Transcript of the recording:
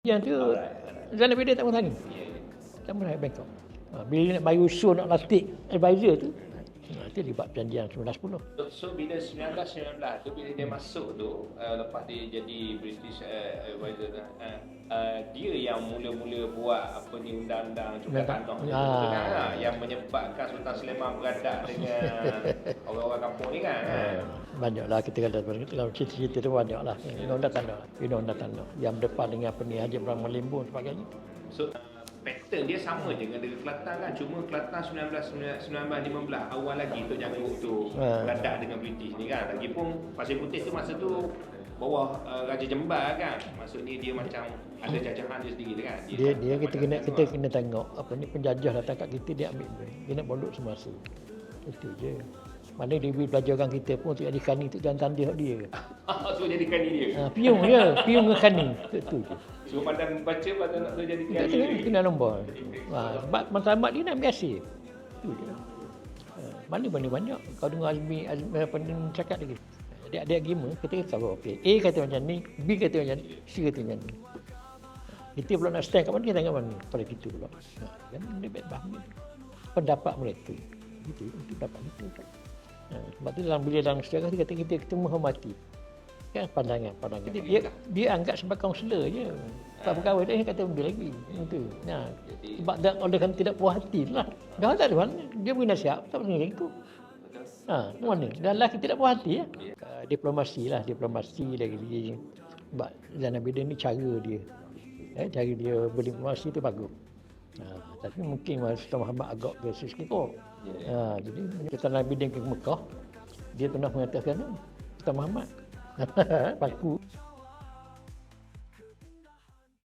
Yang tu Zainal Abidin tak bertani. Tak bertani Bangkok. Bila dia nak bagi usul nak latih advisor tu, itu dibuat perjanjian 1910. So bila 1919 tu bila dia masuk tu lepas dia jadi British advisor dia yang mula-mula buat apa ni undang-undang cukai tanah yang menyebabkan Sultan Sleiman beradak dengan orang-orang kampung ni kan. Banyaklah kita kata dalam cerita-cerita tu banyaklah undang-undang tanah yang berdepan dengan apa ni Haji Ibrahim Malimbun sebagainya. So pattern dia sama je dengan Kelantan kan, cuma Kelantan 1915 awal lagi tu Janggut tu beradak dengan British ni kan. Lagipun Pasir Putih tu masa tu bawah Raja Jembar kan. Maksudnya dia macam ada jajahan dia sendiri kan. Dia kita kena tengok apa ni penjajah datang kat kita dia ambil dia nak bodoh semasa. Itu je. Mana dia belajarkan kita pun untuk jadi kani untuk jangan tandih dia. So jadi kani dia. Piung je, piung dengan kani. Itu je. So pandang baca pandang nak jadi kani dia. Kena nombor. Sebab matlamat dia nak ambil hasil. Itu je. Mana banyak. Kau dengar Azmi apa ni cakap lagi. Adik-adik agama kita tahu okey. A kata macam ni, B kata macam ni, C kata macam ni. Kita pula nak stand kat mana kita tengok mana pada kita pula. Kan dia baik faham pendapat mereka. Itu pendapat itu. Sebab tu dalam sejarah kita menghormati kan pandangan. Dia anggap sebagai kaunselor je. Tak berkahwin dia kata ambil lagi. Itu. Sebab oleh kan tidak puas hati lah. Dah tak ada mana. Dia beri nasihat tak boleh ikut. Mana? Dan lelaki tidak puas hati ya. Diplomasi lagi. Sebab Zainal Abidin ni cara dia. Cara dia berdiplomasi tu bagus. Tapi mungkin Sultan Muhammad agak biasa sikit. Jadi Zainal Abidin ke Mekah, dia pernah mengatakan Sultan Muhammad paku.